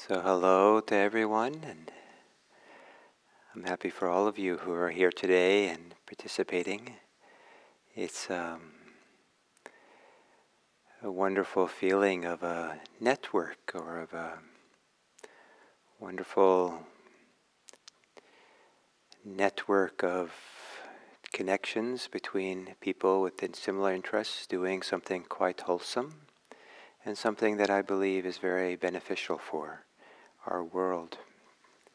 So hello to everyone, and I'm happy for all of you who are here today and participating. It's a wonderful feeling of a network or of a wonderful network of connections between people with similar interests doing something quite wholesome and something that I believe is very beneficial for our world.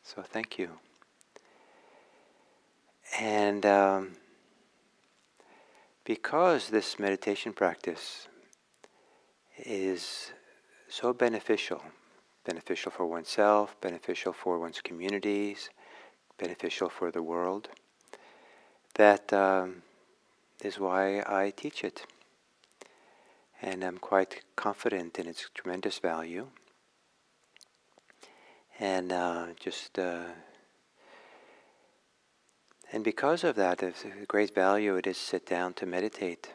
So thank you. And because this meditation practice is so beneficial for oneself, beneficial for one's communities, beneficial for the world, that is why I teach it. And I'm quite confident in its tremendous value. And and because of that, there's a great value it is to sit down to meditate.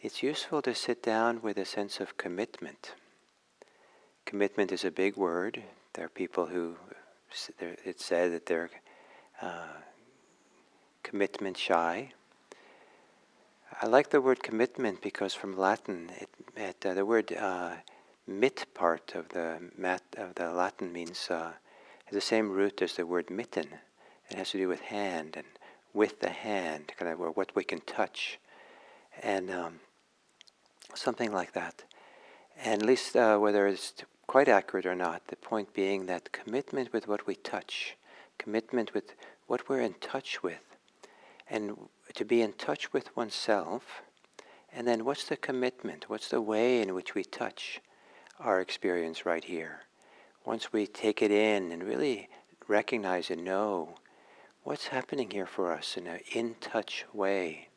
It's useful to sit down with a sense of commitment. Commitment is a big word. There are people who, it's said that they're commitment shy. I like the word commitment because from Latin, the word mit part of the Latin means has the same root as the word mitten. It has to do with hand and with the hand, kind of, or what we can touch, and something like that. And at least whether it's quite accurate or not, the point being that commitment with what we touch, commitment with what we're in touch with, and to be in touch with oneself, and then what's the commitment, what's the way in which we touch our experience right here. Once we take it in and really recognize and know what's happening here for us in an in-touch way,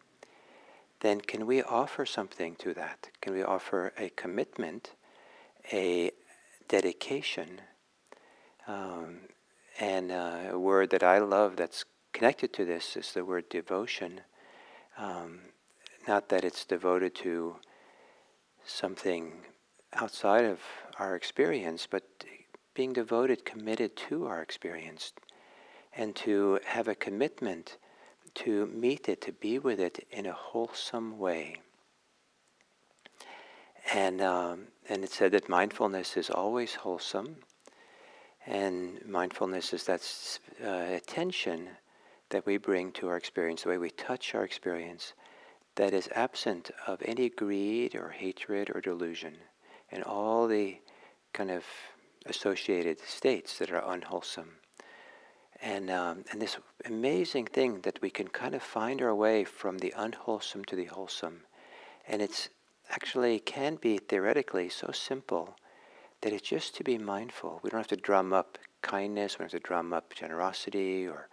then can we offer something to that? Can we offer a commitment, a dedication, and a word that I love that's connected to this is the word devotion. Not that it's devoted to something outside of our experience, but being devoted, committed to our experience, and to have a commitment to meet it, to be with it in a wholesome way. And it's said that mindfulness is always wholesome, and mindfulness is that attention that we bring to our experience, the way we touch our experience, that is absent of any greed or hatred or delusion, and all the kind of associated states that are unwholesome. And this amazing thing that we can kind of find our way from the unwholesome to the wholesome. And it's actually can be theoretically so simple that it's just to be mindful. We don't have to drum up kindness, we don't have to drum up generosity or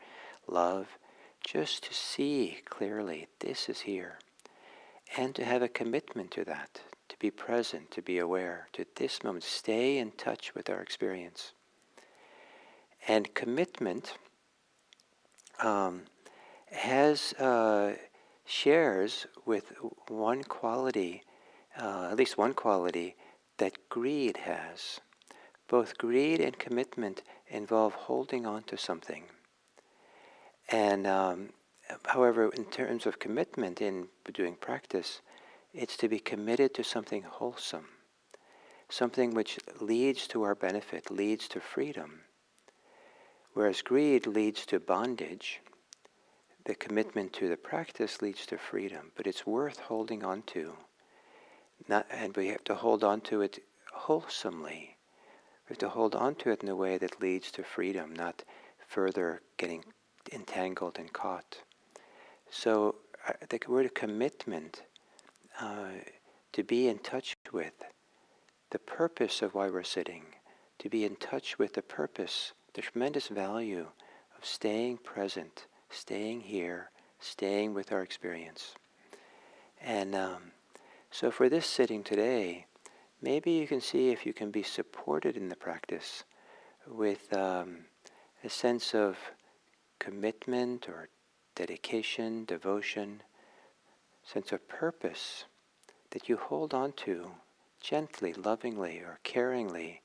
love. Just to see clearly this is here. And to have a commitment to that, to be present, to be aware, to this moment, stay in touch with our experience. And commitment shares with one quality, at least one quality, that greed has. Both greed and commitment involve holding on to something. And however, in terms of commitment in doing practice, it's to be committed to something wholesome, something which leads to our benefit, leads to freedom. Whereas greed leads to bondage, the commitment to the practice leads to freedom, but it's worth holding on to. And we have to hold on to it wholesomely. We have to hold on to it in a way that leads to freedom, not further getting entangled and caught. So the word commitment, to be in touch with the purpose of why we're sitting, to be in touch with the purpose, the tremendous value of staying present, staying here, staying with our experience. And so for this sitting today, maybe you can see if you can be supported in the practice with a sense of commitment or dedication, devotion, sense of purpose that you hold on to gently, lovingly, or caringly,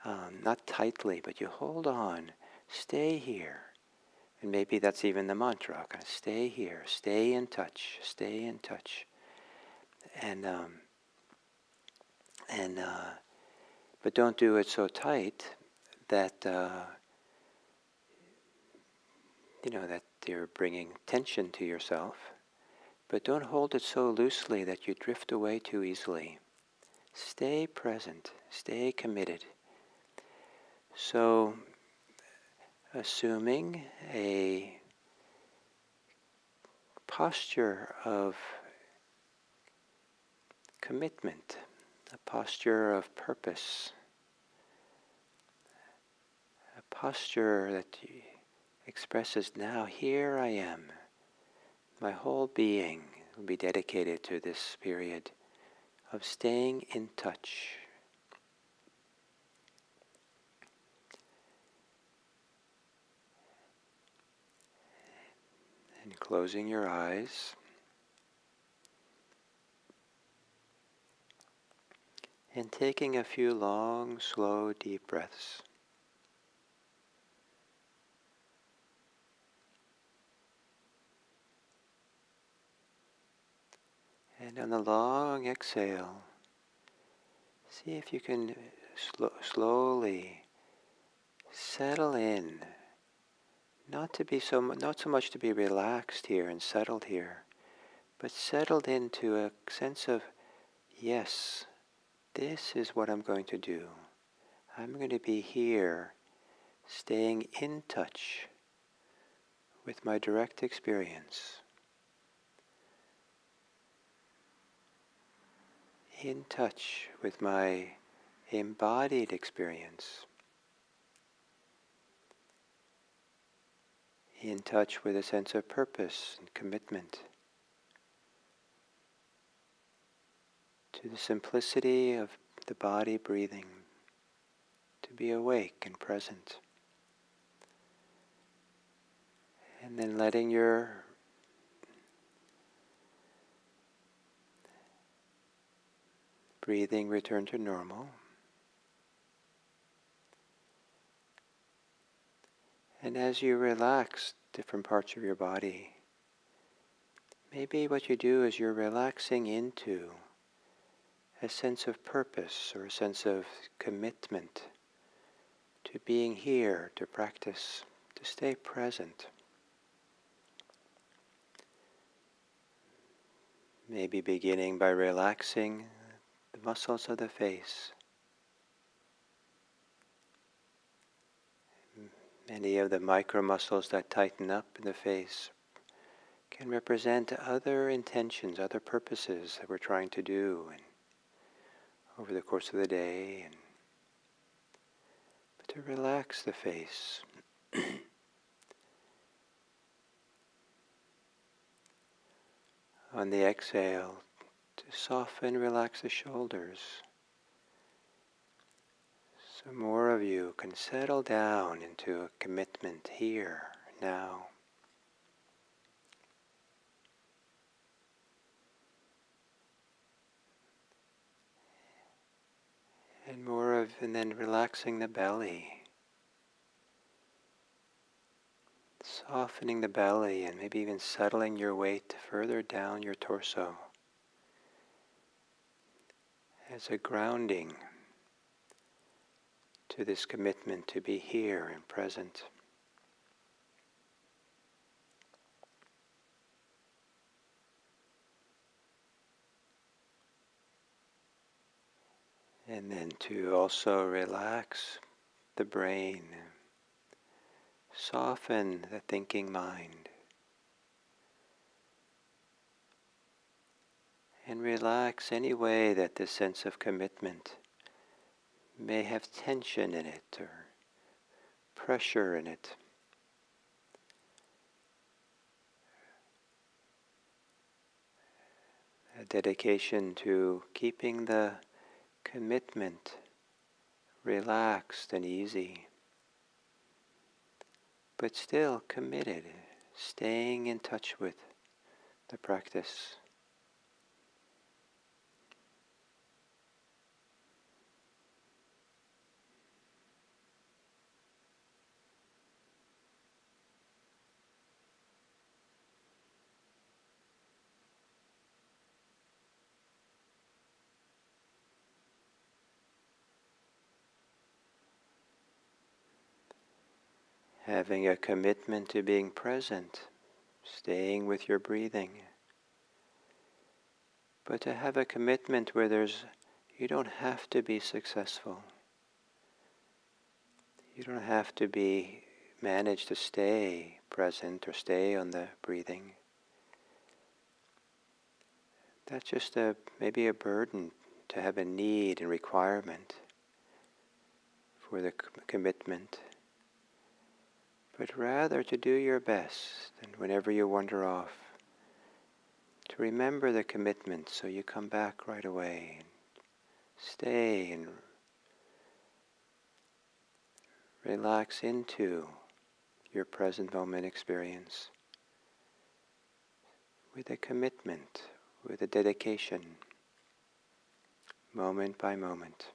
not tightly, but you hold on, stay here. And maybe that's even the mantra, kind of stay here, stay in touch, stay in touch. And but don't do it so tight that that you're bringing tension to yourself. But don't hold it so loosely that you drift away too easily. Stay present, stay committed. So, assuming a posture of commitment, a posture of purpose, a posture that expresses, now here I am. My whole being will be dedicated to this period of staying in touch. And closing your eyes. And taking a few long, slow, deep breaths. And on the long exhale, see if you can slowly settle in. Not so much to be relaxed here and settled here, but settled into a sense of, yes, this is what I'm going to do. I'm going to be here, staying in touch with my direct experience. In touch with my embodied experience. In touch with a sense of purpose and commitment to the simplicity of the body breathing, to be awake and present. And then letting your breathing return to normal. And as you relax different parts of your body, maybe what you do is you're relaxing into a sense of purpose or a sense of commitment to being here, to practice, to stay present. Maybe beginning by relaxing the muscles of the face. Many of the micro muscles that tighten up in the face can represent other intentions, other purposes that we're trying to do over the course of the day. But to relax the face. On the exhale, to soften, relax the shoulders. So more of you can settle down into a commitment here, now. And then relaxing the belly. Softening the belly and maybe even settling your weight further down your torso as a grounding to this commitment to be here and present. And then to also relax the brain, soften the thinking mind, and relax any way that this sense of commitment may have tension in it or pressure in it. A dedication to keeping the commitment relaxed and easy, but still committed, staying in touch with the practice. having a commitment to being present, staying with your breathing. But to have a commitment where you don't have to be successful. You don't have to manage to stay present or stay on the breathing. That's just maybe a burden to have a need and requirement for the commitment. But rather to do your best, and whenever you wander off, to remember the commitment so you come back right away and stay and relax into your present moment experience with a commitment, with a dedication, moment by moment.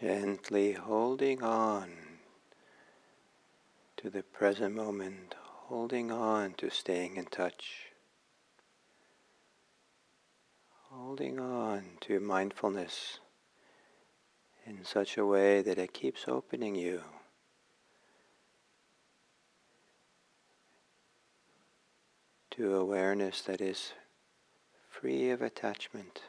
Gently holding on to the present moment, holding on to staying in touch, holding on to mindfulness in such a way that it keeps opening you to awareness that is free of attachment.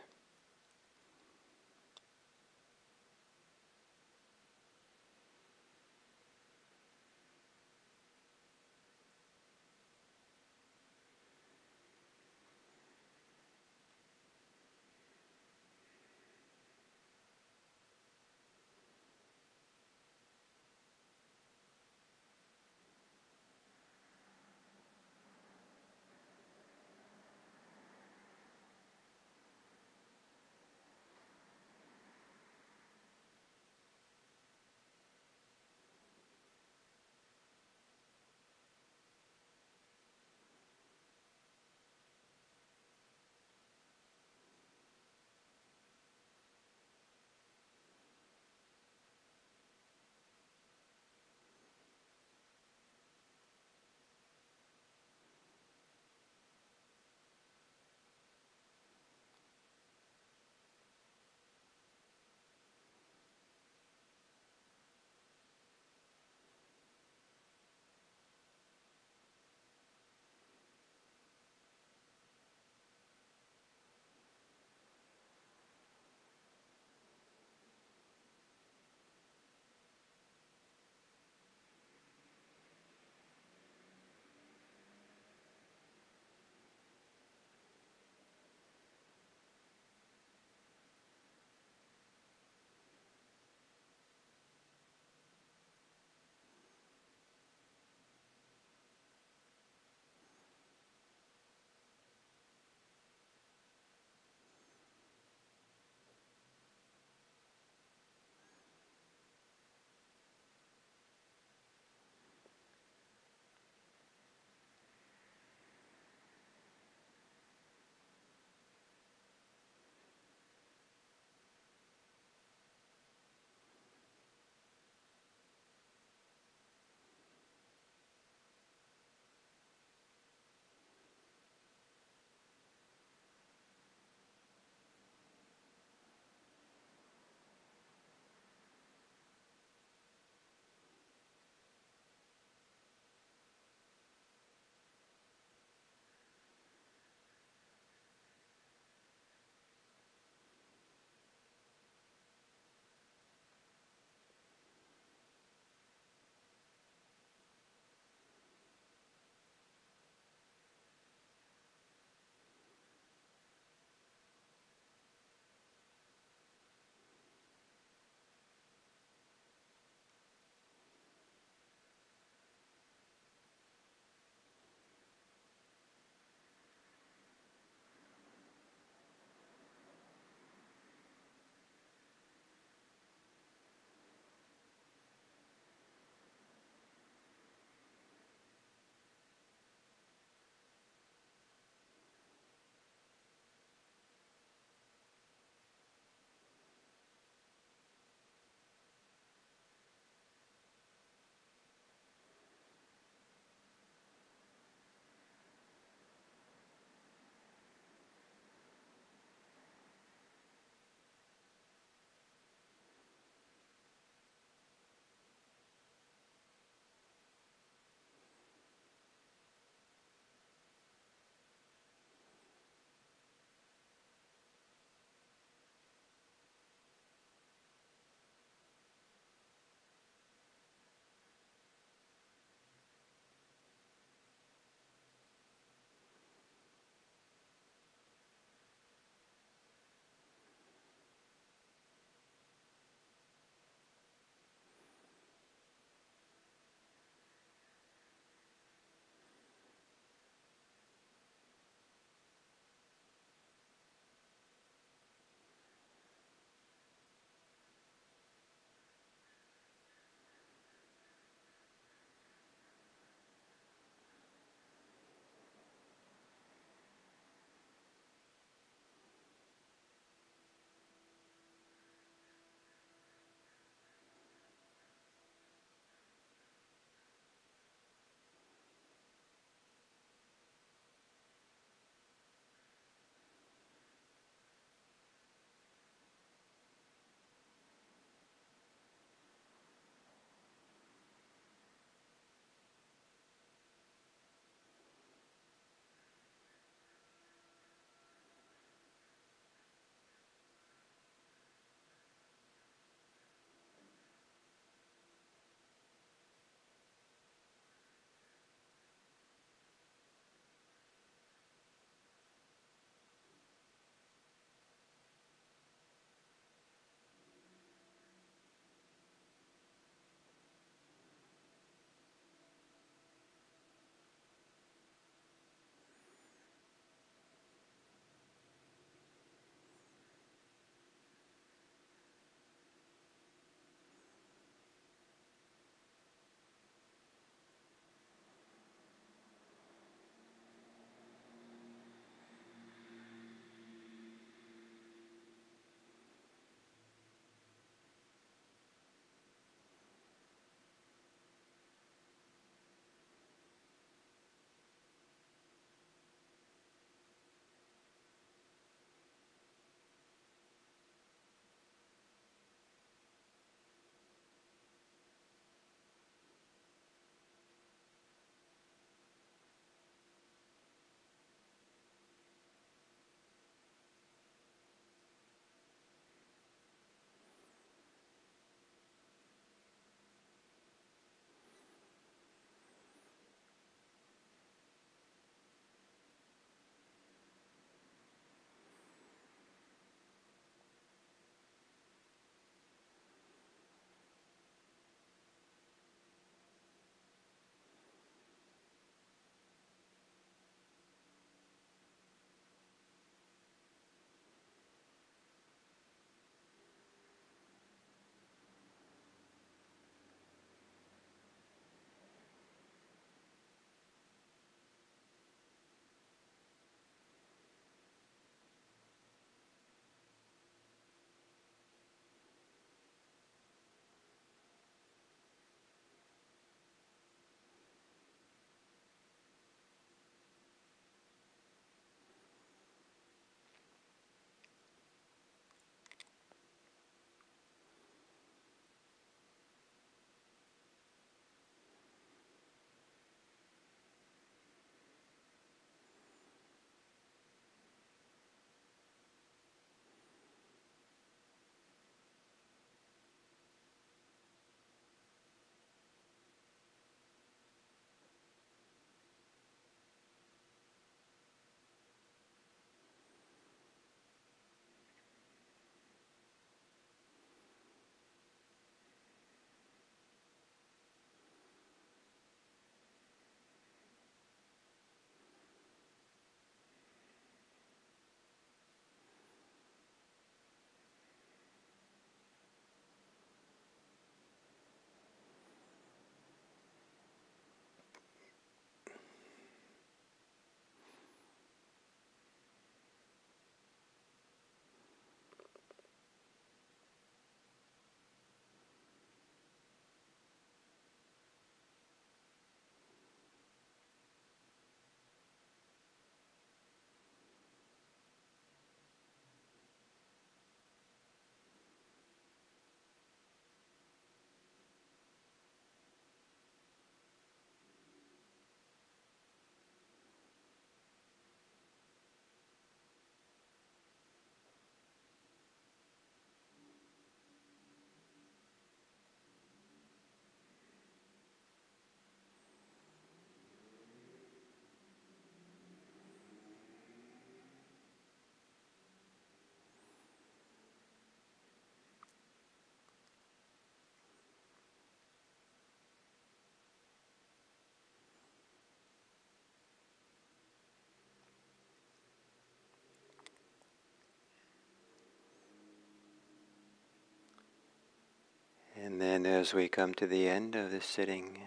And then as we come to the end of this sitting,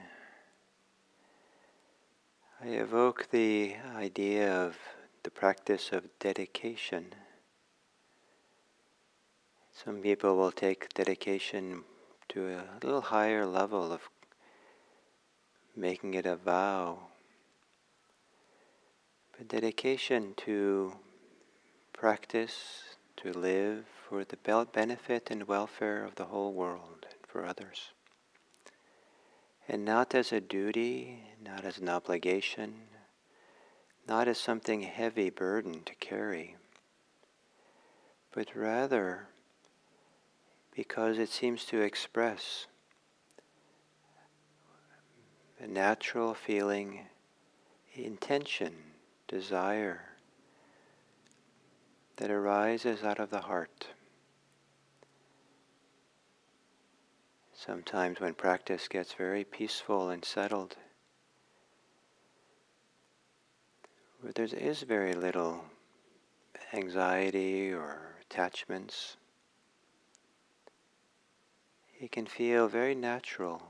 I evoke the idea of the practice of dedication. Some people will take dedication to a little higher level of making it a vow. But dedication to practice, to live for the benefit and welfare of the whole world and for others. And not as a duty, not as an obligation, not as something heavy burden to carry, but rather because it seems to express a natural feeling, intention, desire that arises out of the heart. Sometimes when practice gets very peaceful and settled, where there is very little anxiety or attachments, it can feel very natural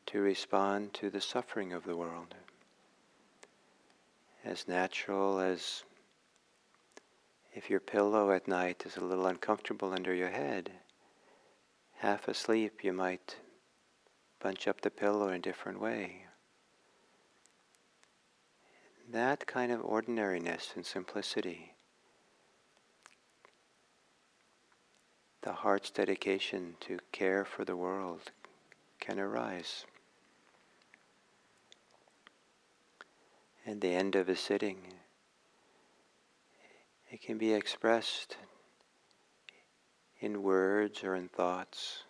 to respond to the suffering of the world. As natural as if your pillow at night is a little uncomfortable under your head, half asleep you might bunch up the pillow in a different way. That kind of ordinariness and simplicity, the heart's dedication to care for the world, can arise. At the end of a sitting, it can be expressed in words or in thoughts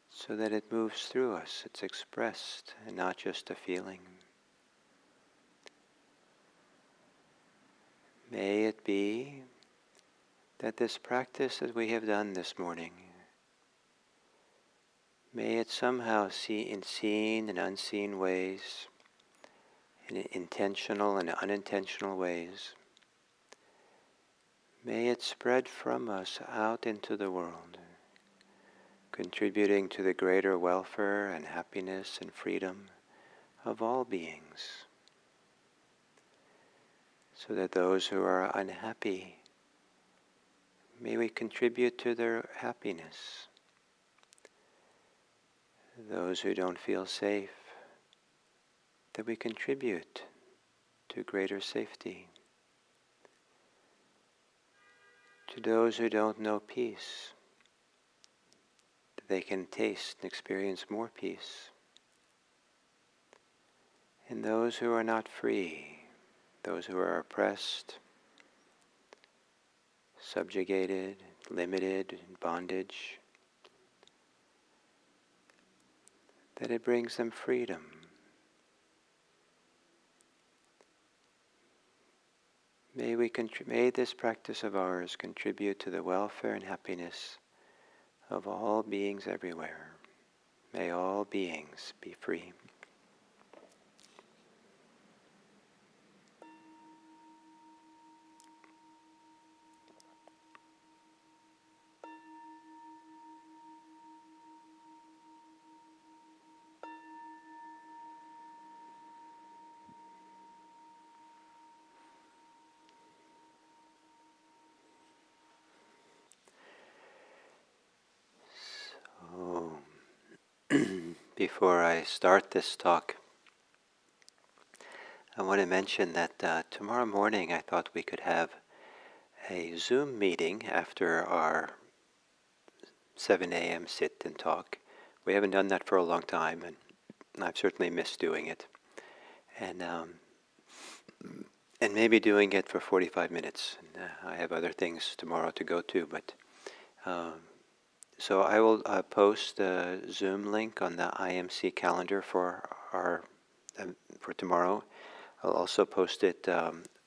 so that it moves through us. It's expressed and not just a feeling. May it be that this practice that we have done this morning, may it somehow see in seen and unseen ways, in intentional and unintentional ways, may it spread from us out into the world, contributing to the greater welfare and happiness and freedom of all beings, so that those who are unhappy, may we contribute to their happiness. Those who don't feel safe, that we contribute to greater safety. To those who don't know peace, that they can taste and experience more peace. And those who are not free, those who are oppressed, subjugated, limited, in bondage, that it brings them freedom. May this practice of ours contribute to the welfare and happiness of all beings everywhere. May all beings be free. Before I start this talk, I want to mention that tomorrow morning I thought we could have a Zoom meeting after our 7 a.m. sit and talk. We haven't done that for a long time, and I've certainly missed doing it. And maybe doing it for 45 minutes. I have other things tomorrow to go to, but so I will post a Zoom link on the IMC calendar for for tomorrow. I'll also post it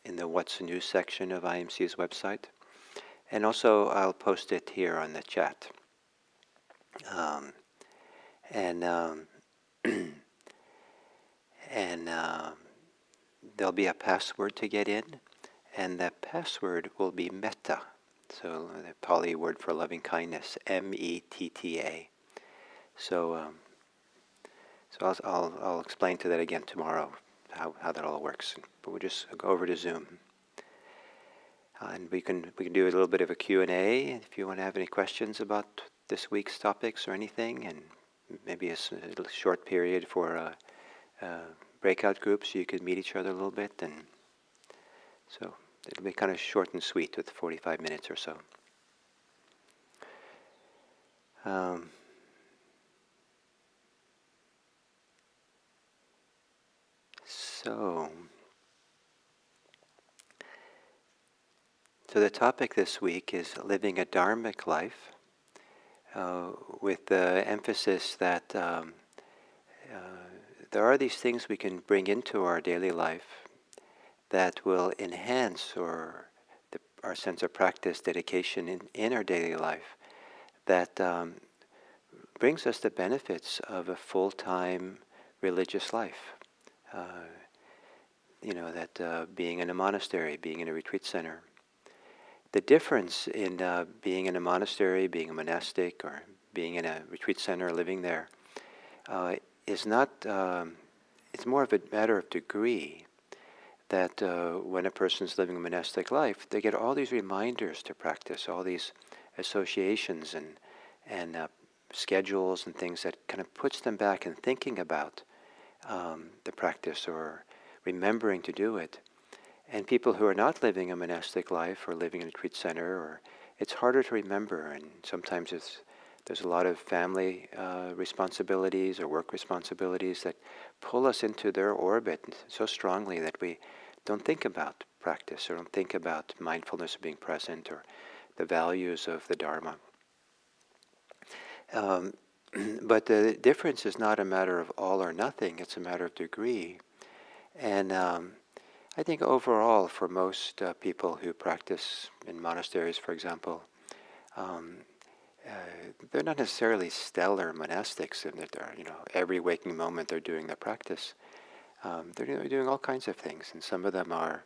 in the What's New section of IMC's website, and also I'll post it here on the chat. There'll be a password to get in, and that password will be metta. So the Pali word for loving kindness, metta. So I'll explain to that again tomorrow how that all works. But we'll just go over to Zoom, and we can do a little bit of a Q&A if you want to have any questions about this week's topics or anything, and maybe a short period for breakout groups so you could meet each other a little bit, and so it'll be kind of short and sweet with 45 minutes or so. So the topic this week is living a Dharmic life, with the emphasis that there are these things we can bring into our daily life that will enhance our sense of practice, dedication in our daily life, that brings us the benefits of a full-time religious life. Being in a monastery, being in a retreat center. The difference in being in a monastery, being a monastic, or being in a retreat center, living there, is not, it's more of a matter of degree, that when a person's living a monastic life, they get all these reminders to practice, all these associations and schedules and things that kind of puts them back in thinking about the practice or remembering to do it. And people who are not living a monastic life or living in a retreat center, it's harder to remember, and sometimes there's a lot of family responsibilities or work responsibilities that pull us into their orbit so strongly that we don't think about practice or don't think about mindfulness of being present or the values of the Dharma. But the difference is not a matter of all or nothing, it's a matter of degree. And I think overall, for most people who practice in monasteries, for example, they're not necessarily stellar monastics, and that they're, every waking moment they're doing their practice. They're doing all kinds of things, and some of them are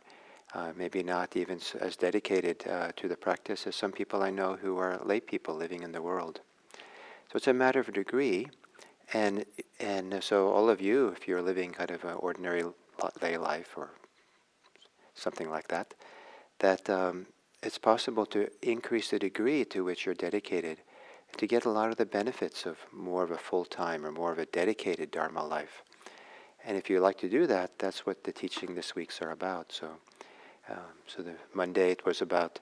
maybe not even as dedicated to the practice as some people I know who are lay people living in the world. So it's a matter of degree, and so all of you, if you're living kind of an ordinary lay life or something like that, it's possible to increase the degree to which you're dedicated to get a lot of the benefits of more of a full-time or more of a dedicated Dharma life. And if you like to do that, that's what the teaching this week's are about. So the Monday it was about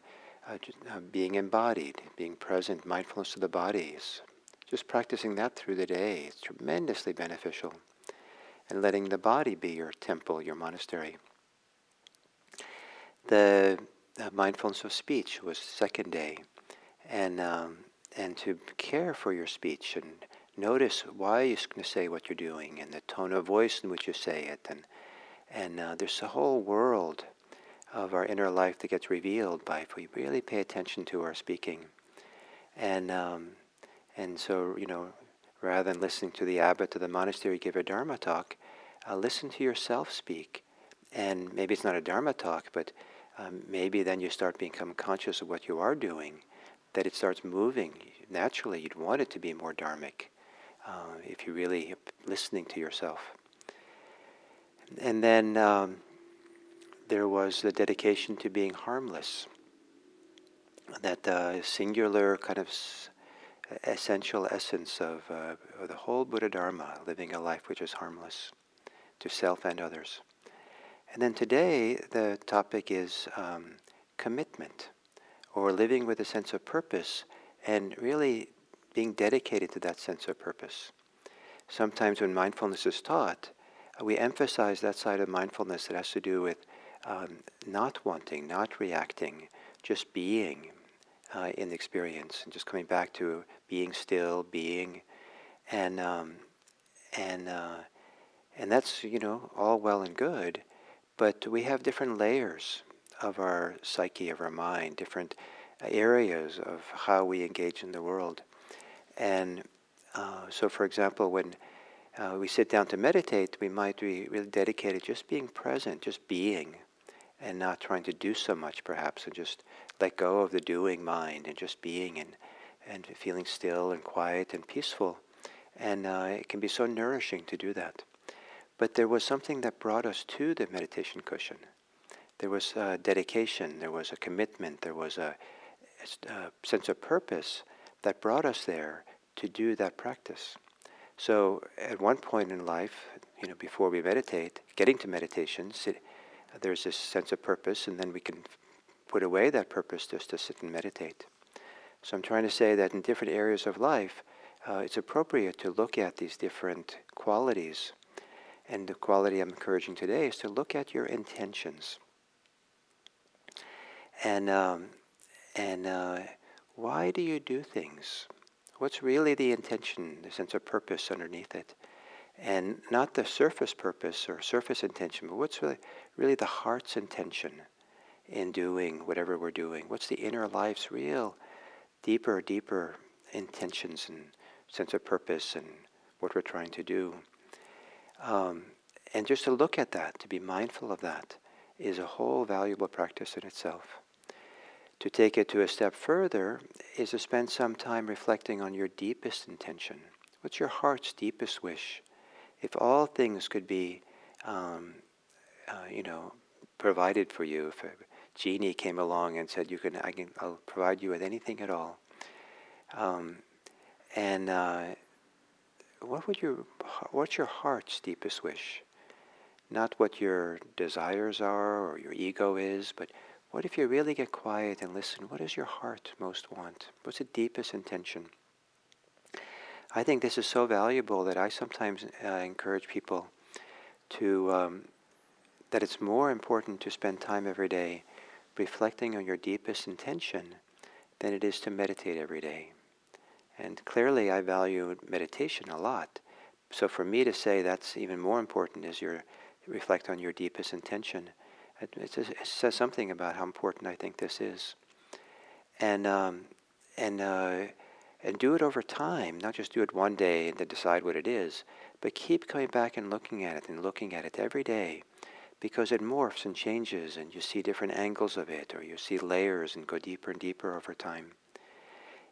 being embodied, being present, mindfulness of the bodies. Just practicing that through the day is tremendously beneficial. And letting the body be your temple, your monastery. The mindfulness of speech was the second day, and to care for your speech and notice why you're going to say what you're doing and the tone of voice in which you say it, and there's a whole world of our inner life that gets revealed if we really pay attention to our speaking, and so rather than listening to the abbot of the monastery give a Dharma talk, listen to yourself speak. And maybe it's not a Dharma talk, but maybe then you start becoming conscious of what you are doing, that it starts moving. Naturally, you'd want it to be more Dharmic if you're really listening to yourself. And then there was the dedication to being harmless, that singular kind of essential essence of the whole Buddha Dharma, living a life which is harmless to self and others. And then today the topic is commitment, or living with a sense of purpose and really being dedicated to that sense of purpose. Sometimes when mindfulness is taught, we emphasize that side of mindfulness that has to do with not wanting, not reacting, just being in the experience, and just coming back to being still, being, and that's all well and good, but we have different layers of our psyche, of our mind, different areas of how we engage in the world, and so, for example, when we sit down to meditate, we might be really dedicated just being present, just being, and not trying to do so much perhaps, and just let go of the doing mind and just being and feeling still and quiet and peaceful. And it can be so nourishing to do that. But there was something that brought us to the meditation cushion. There was dedication, there was a commitment, there was a sense of purpose that brought us there to do that practice. So at one point in life, before we meditate, getting to meditation, there's this sense of purpose, and then we can put away that purpose just to sit and meditate. So I'm trying to say that in different areas of life, it's appropriate to look at these different qualities. And the quality I'm encouraging today is to look at your intentions. And why do you do things? What's really the intention, the sense of purpose underneath it? And not the surface purpose or surface intention, but what's really the heart's intention in doing whatever we're doing? What's the inner life's real, deeper intentions and sense of purpose and what we're trying to do? And just to look at that, to be mindful of that, is a whole valuable practice in itself. To take it to a step further is to spend some time reflecting on your deepest intention. What's your heart's deepest wish? If all things could be, provided for you, if a genie came along and said, I'll provide you with anything at all, what's your heart's deepest wish? Not what your desires are or your ego is, but what if you really get quiet and listen? What does your heart most want? What's the deepest intention? I think this is so valuable that I sometimes encourage people to, that it's more important to spend time every day reflecting on your deepest intention than it is to meditate every day. And clearly I value meditation a lot. So for me to say that's even more important is reflect on your deepest intention. It says something about how important I think this is. And do it over time, not just do it one day and then decide what it is, but keep coming back and looking at it every day, because it morphs and changes and you see different angles of it, or you see layers and go deeper and deeper over time.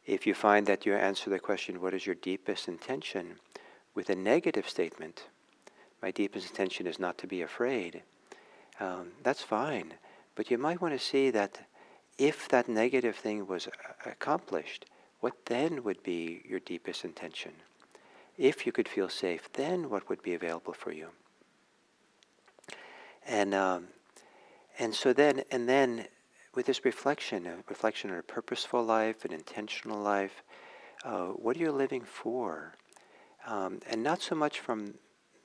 If you find that you answer the question, what is your deepest intention, with a negative statement, my deepest intention is not to be afraid, that's fine. But you might want to see that if that negative thing was accomplished, what then would be your deepest intention? If you could feel safe, then what would be available for you? And then with this reflection on a purposeful life, an intentional life, what are you living for? And not so much from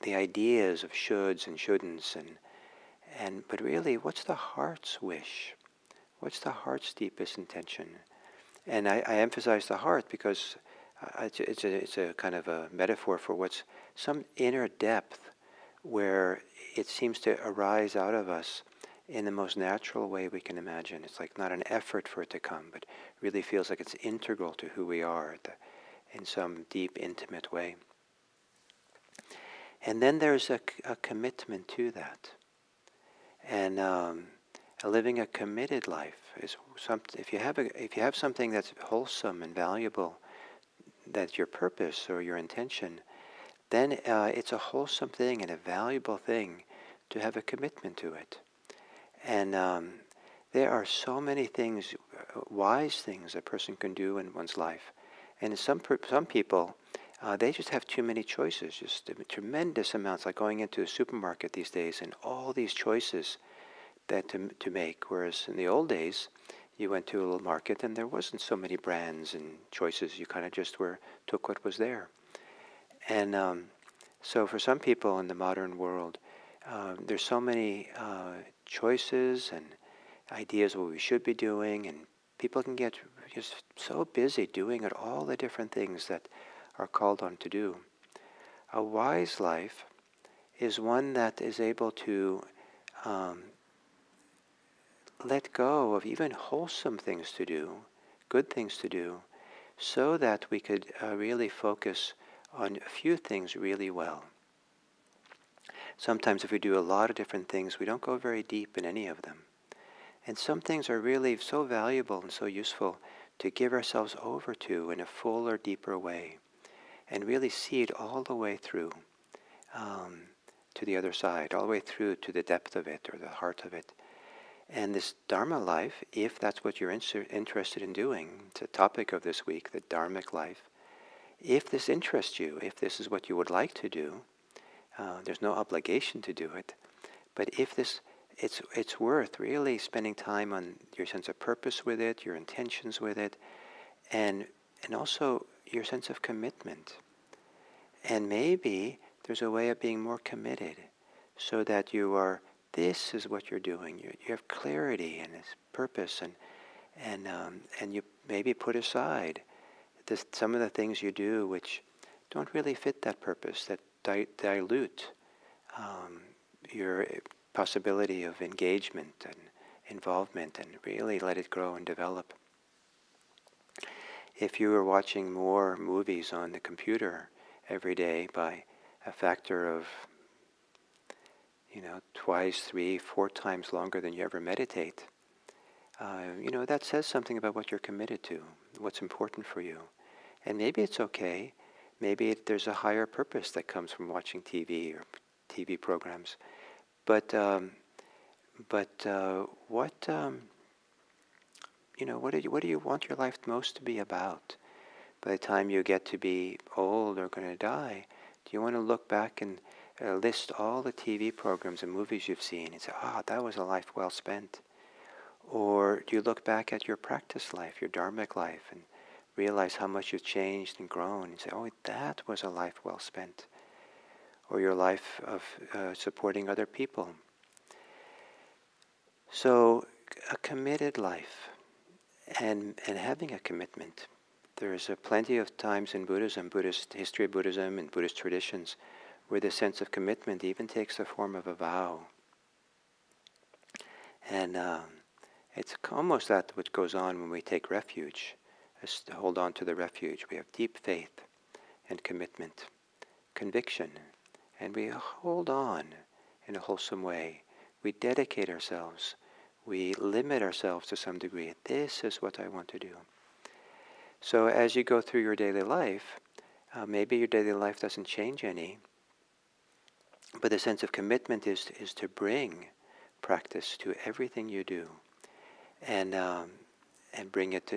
the ideas of shoulds and shouldn'ts, but really, what's the heart's wish? What's the heart's deepest intention? And I emphasize the heart because it's a kind of a metaphor for what's some inner depth where it seems to arise out of us in the most natural way we can imagine. It's like not an effort for it to come, but really feels like it's integral to who we are in some deep, intimate way. And then there's a commitment to that. And living a committed life is something. If you have something that's wholesome and valuable, that's your purpose or your intention, then it's a wholesome thing and a valuable thing to have a commitment to it. And there are so many things, wise things a person can do in one's life. And some people, they just have too many choices, just tremendous amounts, like going into a supermarket these days and all these choices that to make. Whereas in the old days, you went to a little market and there wasn't so many brands and choices. You kind of just took what was there. And so for some people in the modern world, there's so many choices and ideas of what we should be doing, and people can get just so busy doing all the different things that are called on to do. A wise life is one that is able to let go of even wholesome things to do, good things to do, so that we could really focus on a few things really well. Sometimes if we do a lot of different things, we don't go very deep in any of them. And some things are really so valuable and so useful to give ourselves over to in a fuller, deeper way, and really see it all the way through to the other side, all the way through to the depth of it or the heart of it. And this Dharma life, if that's what you're interested in doing, it's a topic of this week, the Dharmic life. If this interests you, if this is what you would like to do, there's no obligation to do it. But if this, it's worth really spending time on your sense of purpose with it, your intentions with it, and also your sense of commitment. And maybe there's a way of being more committed, so that you are. This is what you're doing. You have clarity and purpose, and you maybe put aside some of the things you do which don't really fit that purpose, that dilute your possibility of engagement and involvement, and really let it grow and develop. If you were watching more movies on the computer every day by a factor of twice, 3, 4 times longer than you ever meditate, that says something about what you're committed to, what's important for you. And maybe it's okay. Maybe there's a higher purpose that comes from watching TV or TV programs. What do you want your life most to be about? By the time you get to be old or going to die, do you want to look back and list all the TV programs and movies you've seen and say, that was a life well spent? Or do you look back at your practice life, your Dharmic life, and realize how much you've changed and grown and say, that was a life well spent? Or your life of supporting other people. So a committed life and having a commitment. There's plenty of times in Buddhism, Buddhist history of Buddhism and Buddhist traditions, where the sense of commitment even takes the form of a vow. And it's almost that which goes on when we take refuge, is to hold on to the refuge. We have deep faith and commitment, conviction, and we hold on in a wholesome way. We dedicate ourselves. We limit ourselves to some degree. This is what I want to do. So as you go through your daily life, maybe your daily life doesn't change any, but the sense of commitment is to bring practice to everything you do, and bring it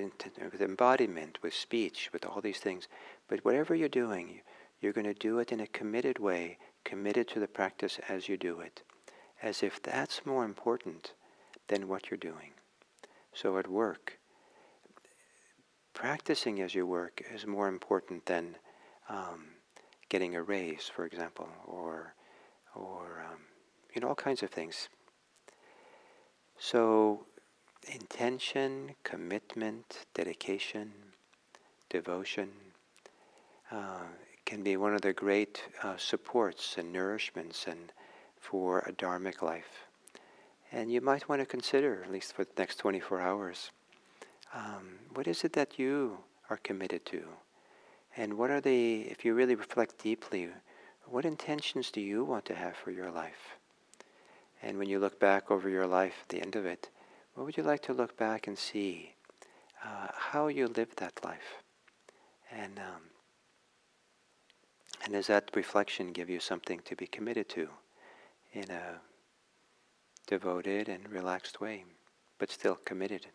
with embodiment, with speech, with all these things. But whatever you're doing, you're going to do it in a committed way, committed to the practice as you do it, as if that's more important than what you're doing. So at work, practicing as you work is more important than getting a raise, for example, or all kinds of things. So intention, commitment, dedication, devotion can be one of the great supports and nourishments and for a Dharmic life. And you might want to consider, at least for the next 24 hours, what is it that you are committed to? And what are if you really reflect deeply, what intentions do you want to have for your life? And when you look back over your life at the end of it, what would you like to look back and see how you lived that life? And does that reflection give you something to be committed to in a devoted and relaxed way, but still committed?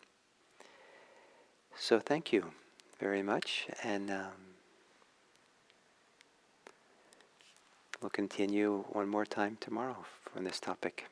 So thank you very much, and we'll continue one more time tomorrow on this topic.